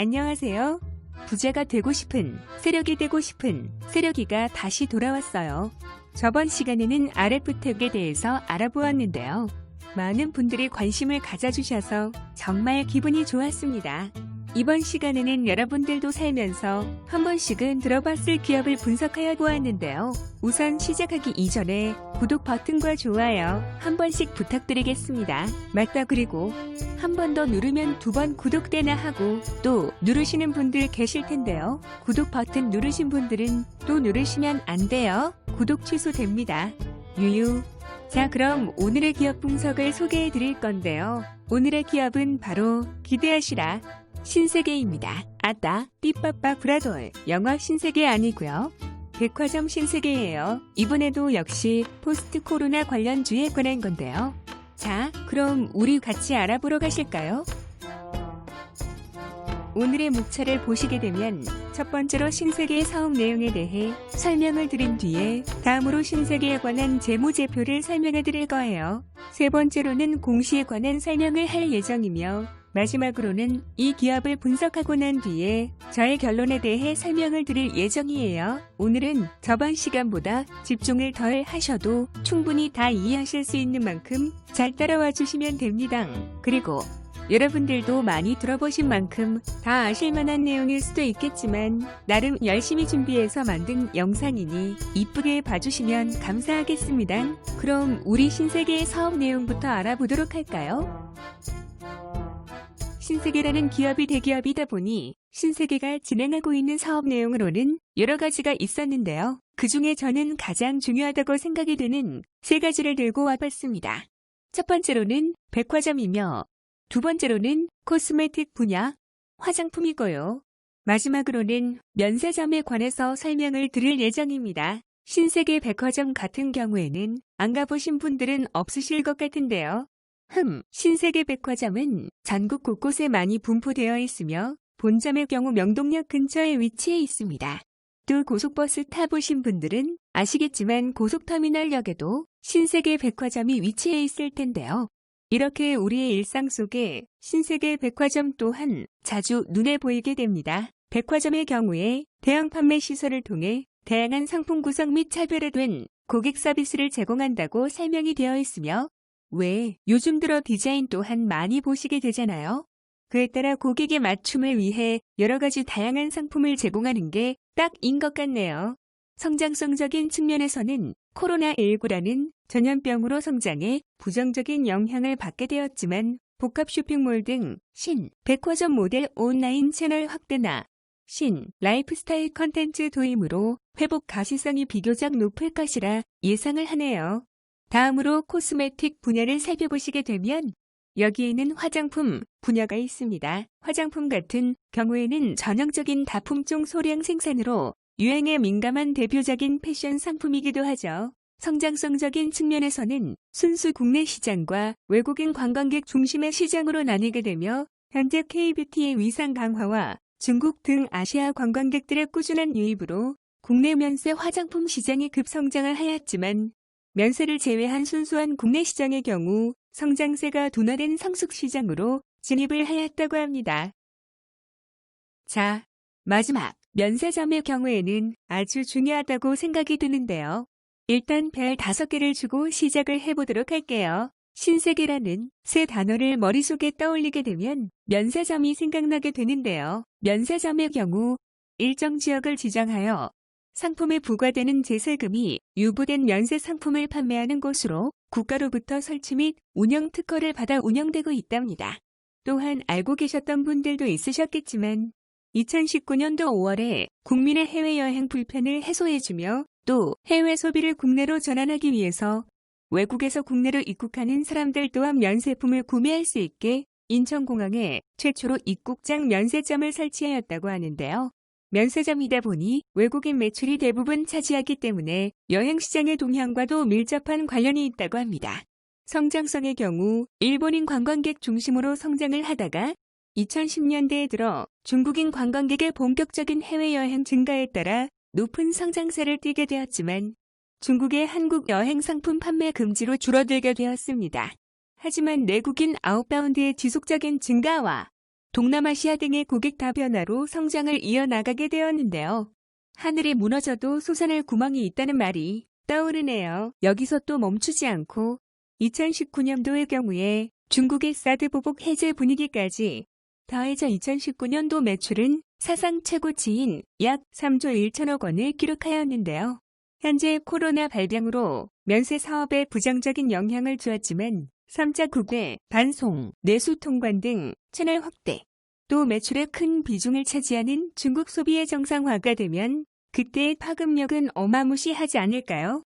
안녕하세요. 부자가 되고 싶은, 세력이 되고 싶은 세력이가 다시 돌아왔어요. 저번 시간에는 RF택에 대해서 알아보았는데요. 많은 분들이 관심을 가져주셔서 정말 기분이 좋았습니다. 이번 시간에는 여러분들도 살면서 한 번씩은 들어봤을 기업을 분석하여 보았는데요. 우선 시작하기 이전에 구독 버튼과 좋아요 한 번씩 부탁드리겠습니다. 맞다, 그리고 한 번 더 누르면 2번 구독되나 하고 또 누르시는 분들 계실 텐데요. 구독 버튼 누르신 분들은 또 누르시면 안 돼요. 구독 취소됩니다. 유유. 자, 그럼 오늘의 기업 분석을 소개해 드릴 건데요. 오늘의 기업은 바로 기대하시라 신세계입니다. 아따, 띠빠빠 브라돌. 영화 신세계 아니고요. 백화점 신세계예요. 이번에도 역시 포스트 코로나 관련주에 관한 건데요. 자, 그럼 우리 같이 알아보러 가실까요? 오늘의 목차를 보시게 되면 첫 번째로 신세계의 사업 내용에 대해 설명을 드린 뒤에 다음으로 신세계에 관한 재무제표를 설명해 드릴 거예요. 세 번째로는 공시에 관한 설명을 할 예정이며 마지막으로는 이 기업을 분석하고 난 뒤에 저의 결론에 대해 설명을 드릴 예정이에요. 오늘은 저번 시간보다 집중을 덜 하셔도 충분히 다 이해하실 수 있는 만큼 잘 따라와 주시면 됩니다. 그리고 여러분들도 많이 들어보신 만큼 다 아실 만한 내용일 수도 있겠지만 나름 열심히 준비해서 만든 영상이니 이쁘게 봐주시면 감사하겠습니다. 그럼 우리 신세계의 사업 내용부터 알아보도록 할까요? 신세계라는 기업이 대기업이다 보니 신세계가 진행하고 있는 사업 내용으로는 여러 가지가 있었는데요. 그 중에 저는 가장 중요하다고 생각이 되는 3가지를 들고 와봤습니다. 첫 번째로는 백화점이며 두 번째로는 코스메틱 분야, 화장품이고요. 마지막으로는 면세점에 관해서 설명을 드릴 예정입니다. 신세계 백화점 같은 경우에는 안 가보신 분들은 없으실 것 같은데요. 신세계 백화점은 전국 곳곳에 많이 분포되어 있으며 본점의 경우 명동역 근처에 위치해 있습니다. 또 고속버스 타보신 분들은 아시겠지만 고속터미널역에도 신세계 백화점이 위치해 있을 텐데요. 이렇게 우리의 일상 속에 신세계 백화점 또한 자주 눈에 보이게 됩니다. 백화점의 경우에 대형 판매 시설을 통해 다양한 상품 구성 및 차별화된 고객 서비스를 제공한다고 설명이 되어 있으며 왜 요즘 들어 디자인 또한 많이 보시게 되잖아요. 그에 따라 고객의 맞춤을 위해 여러 가지 다양한 상품을 제공하는 게 딱인 것 같네요. 성장성적인 측면에서는 코로나19라는 전염병으로 성장에 부정적인 영향을 받게 되었지만 복합 쇼핑몰 등 신 백화점 모델 온라인 채널 확대나 신 라이프스타일 컨텐츠 도입으로 회복 가시성이 비교적 높을 것이라 예상을 하네요. 다음으로 코스메틱 분야를 살펴보시게 되면 여기에는 화장품 분야가 있습니다. 화장품 같은 경우에는 전형적인 다품종 소량 생산으로 유행에 민감한 대표적인 패션 상품이기도 하죠. 성장성적인 측면에서는 순수 국내 시장과 외국인 관광객 중심의 시장으로 나뉘게 되며 현재 K뷰티의 위상 강화와 중국 등 아시아 관광객들의 꾸준한 유입으로 국내 면세 화장품 시장이 급성장을 하였지만 면세를 제외한 순수한 국내 시장의 경우 성장세가 둔화된 성숙 시장으로 진입을 하였다고 합니다. 자, 마지막 면세점의 경우에는 아주 중요하다고 생각이 드는데요. 일단 별 5개를 주고 시작을 해보도록 할게요. 신세계라는 세 단어를 머릿속에 떠올리게 되면 면세점이 생각나게 되는데요. 면세점의 경우 일정 지역을 지정하여 상품에 부과되는 제세금이 유보된 면세 상품을 판매하는 곳으로 국가로부터 설치 및 운영 특허를 받아 운영되고 있답니다. 또한 알고 계셨던 분들도 있으셨겠지만 2019년도 5월에 국민의 해외여행 불편을 해소해주며 또 해외 소비를 국내로 전환하기 위해서 외국에서 국내로 입국하는 사람들 또한 면세품을 구매할 수 있게 인천공항에 최초로 입국장 면세점을 설치하였다고 하는데요. 면세점이다 보니 외국인 매출이 대부분 차지하기 때문에 여행시장의 동향과도 밀접한 관련이 있다고 합니다. 성장성의 경우 일본인 관광객 중심으로 성장을 하다가 2010년대에 들어 중국인 관광객의 본격적인 해외여행 증가에 따라 높은 성장세를 띠게 되었지만 중국의 한국 여행 상품 판매 금지로 줄어들게 되었습니다. 하지만 내국인 아웃바운드의 지속적인 증가와 동남아시아 등의 고객 다변화로 성장을 이어나가게 되었는데요. 하늘이 무너져도 솟아날 구멍이 있다는 말이 떠오르네요. 여기서 또 멈추지 않고 2019년도의 경우에 중국의 사드 보복 해제 분위기까지 더해져 2019년도 매출은 사상 최고치인 약 3조 1천억 원을 기록하였는데요. 현재 코로나 발병으로 면세 사업에 부정적인 영향을 주었지만 3자 국외, 반송, 내수 통관 등 채널 확대, 또 매출의 큰 비중을 차지하는 중국 소비의 정상화가 되면 그때의 파급력은 어마무시하지 않을까요?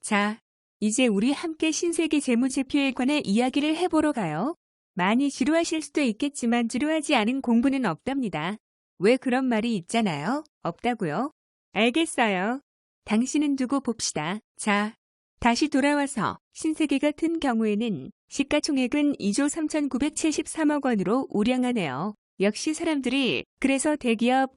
자, 이제 우리 함께 신세계 재무제표에 관해 이야기를 해보러 가요. 많이 지루하실 수도 있겠지만 지루하지 않은 공부는 없답니다. 왜 그런 말이 있잖아요? 없다고요? 알겠어요. 당신은 두고 봅시다. 자, 다시 돌아와서 신세계 같은 경우에는 시가총액은 2조 3,973억 원으로 우량하네요. 역시 사람들이 그래서 대기업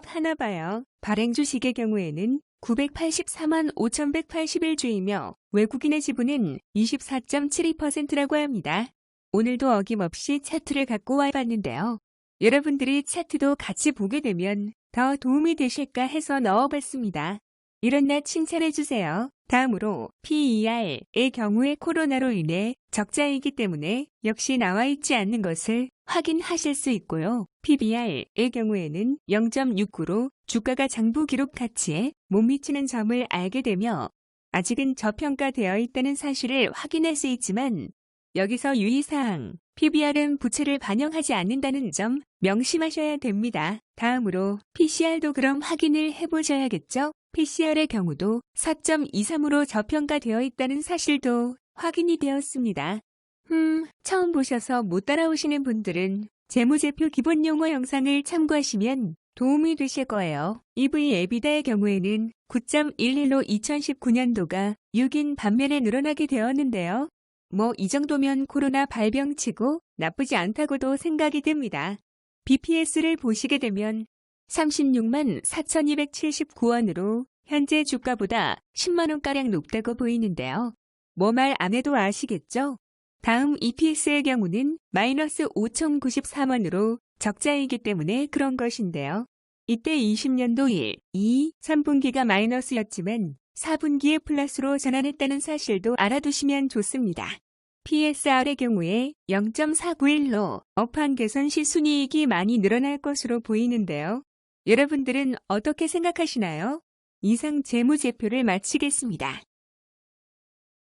하나 봐요. 발행주식의 경우에는 984만 5,181주이며 외국인의 지분은 24.72%라고 합니다. 오늘도 어김없이 차트를 갖고 와봤는데요. 여러분들이 차트도 같이 보게 되면 더 도움이 되실까 해서 넣어봤습니다. 이런 나 칭찬해주세요. 다음으로 PER의 경우에 코로나로 인해 적자이기 때문에 역시 나와 있지 않는 것을 확인하실 수 있고요. PBR의 경우에는 0.69로 주가가 장부 기록 가치에 못 미치는 점을 알게 되며 아직은 저평가되어 있다는 사실을 확인할 수 있지만 여기서 유의사항, PBR은 부채를 반영하지 않는다는 점 명심하셔야 됩니다. 다음으로 PCR도 그럼 확인을 해보셔야겠죠? PCR의 경우도 4.23으로 저평가되어 있다는 사실도 확인이 되었습니다. 처음 보셔서 못 따라오시는 분들은 재무제표 기본 용어 영상을 참고하시면 도움이 되실 거예요. EV/EBITDA의 경우에는 9.11로 2019년도가 6인 반면에 늘어나게 되었는데요. 뭐 이 정도면 코로나 발병치고 나쁘지 않다고도 생각이 듭니다. BPS를 보시게 되면 36만 4,279원으로 현재 주가보다 10만원가량 높다고 보이는데요. 뭐 말 안 해도 아시겠죠? 다음 EPS의 경우는 마이너스 5,093원으로 적자이기 때문에 그런 것인데요. 이때 20년도 1, 2, 3분기가 마이너스였지만 4분기에 플러스로 전환했다는 사실도 알아두시면 좋습니다. PSR의 경우에 0.491로 업황 개선 시 순이익이 많이 늘어날 것으로 보이는데요. 여러분들은 어떻게 생각하시나요? 이상 재무제표를 마치겠습니다.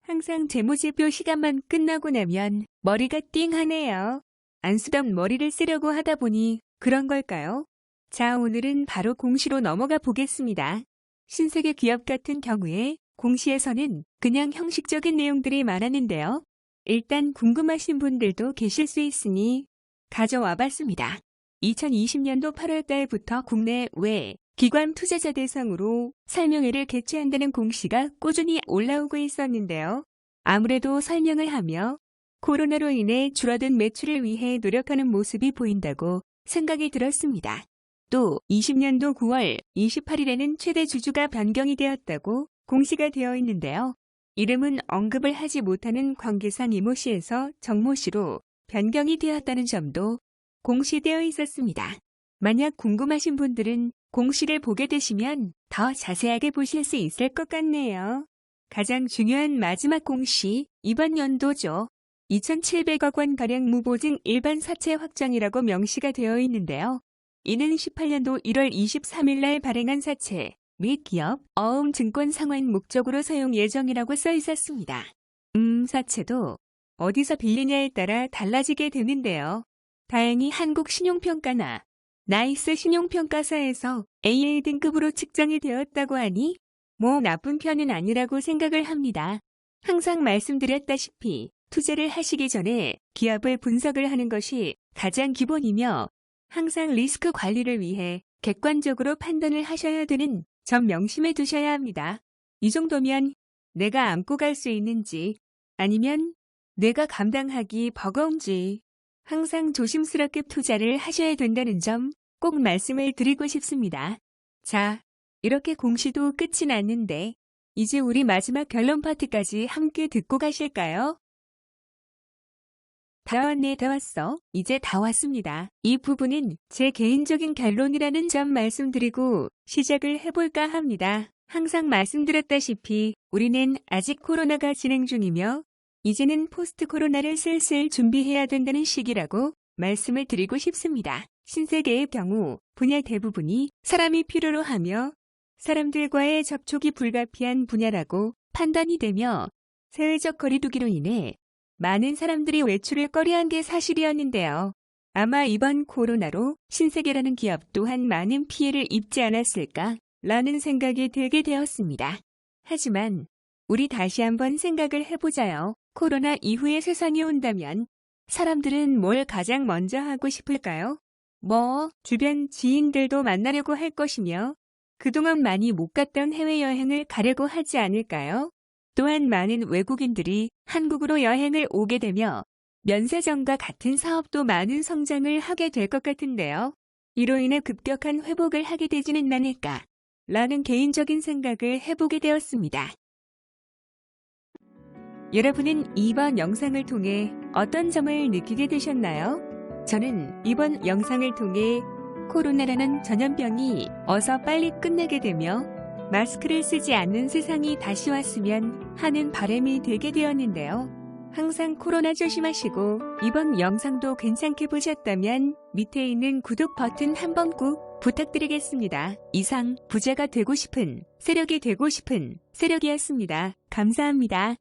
항상 재무제표 시간만 끝나고 나면 머리가 띵하네요. 안 쓰던 머리를 쓰려고 하다 보니 그런 걸까요? 자, 오늘은 바로 공시로 넘어가 보겠습니다. 신세계 기업 같은 경우에 공시에서는 그냥 형식적인 내용들이 많았는데요. 일단 궁금하신 분들도 계실 수 있으니 가져와 봤습니다. 2020년도 8월 달부터 국내 외 기관 투자자 대상으로 설명회를 개최한다는 공시가 꾸준히 올라오고 있었는데요. 아무래도 설명을 하며 코로나로 인해 줄어든 매출을 위해 노력하는 모습이 보인다고 생각이 들었습니다. 또 20년도 9월 28일에는 최대 주주가 변경이 되었다고 공시가 되어 있는데요. 이름은 언급을 하지 못하는 관계상 이모 씨에서 정모 씨로 변경이 되었다는 점도 공시되어 있었습니다. 만약 궁금하신 분들은 공시를 보게 되시면 더 자세하게 보실 수 있을 것 같네요. 가장 중요한 마지막 공시, 이번 연도죠. 2,700억 원가량 무보증 일반 사채 확정이라고 명시가 되어 있는데요. 이는 18년도 1월 23일 날 발행한 사채 및 기업, 어음증권 상환 목적으로 사용 예정이라고 써 있었습니다. 사채도 어디서 빌리냐에 따라 달라지게 되는데요. 다행히 한국신용평가나 나이스 신용평가사에서 AA 등급으로 측정이 되었다고 하니 뭐 나쁜 편은 아니라고 생각을 합니다. 항상 말씀드렸다시피 투자를 하시기 전에 기업을 분석을 하는 것이 가장 기본이며 항상 리스크 관리를 위해 객관적으로 판단을 하셔야 되는 점 명심해 두셔야 합니다. 이 정도면 내가 안고 갈 수 있는지 아니면 내가 감당하기 버거운지 항상 조심스럽게 투자를 하셔야 된다는 점 꼭 말씀을 드리고 싶습니다. 자, 이렇게 공시도 끝이 났는데 이제 우리 마지막 결론 파트까지 함께 듣고 가실까요? 다 왔네, 다 왔어. 이제 다 왔습니다. 이 부분은 제 개인적인 결론이라는 점 말씀드리고 시작을 해볼까 합니다. 항상 말씀드렸다시피 우리는 아직 코로나가 진행 중이며 이제는 포스트 코로나를 슬슬 준비해야 된다는 시기라고 말씀을 드리고 싶습니다. 신세계의 경우 분야 대부분이 사람이 필요로 하며 사람들과의 접촉이 불가피한 분야라고 판단이 되며 사회적 거리두기로 인해 많은 사람들이 외출을 꺼려한 게 사실이었는데요. 아마 이번 코로나로 신세계라는 기업 또한 많은 피해를 입지 않았을까 라는 생각이 들게 되었습니다. 하지만 우리 다시 한번 생각을 해보자요. 코로나 이후에 세상이 온다면 사람들은 뭘 가장 먼저 하고 싶을까요? 주변 지인들도 만나려고 할 것이며 그동안 많이 못 갔던 해외여행을 가려고 하지 않을까요? 또한 많은 외국인들이 한국으로 여행을 오게 되며 면세점과 같은 사업도 많은 성장을 하게 될 것 같은데요. 이로 인해 급격한 회복을 하게 되지는 않을까 라는 개인적인 생각을 해보게 되었습니다. 여러분은 이번 영상을 통해 어떤 점을 느끼게 되셨나요? 저는 이번 영상을 통해 코로나라는 전염병이 어서 빨리 끝나게 되며 마스크를 쓰지 않는 세상이 다시 왔으면 하는 바람이 들게 되었는데요. 항상 코로나 조심하시고 이번 영상도 괜찮게 보셨다면 밑에 있는 구독 버튼 한번 꾹 부탁드리겠습니다. 이상 부자가 되고 싶은 세력이 되고 싶은 세력이었습니다. 감사합니다.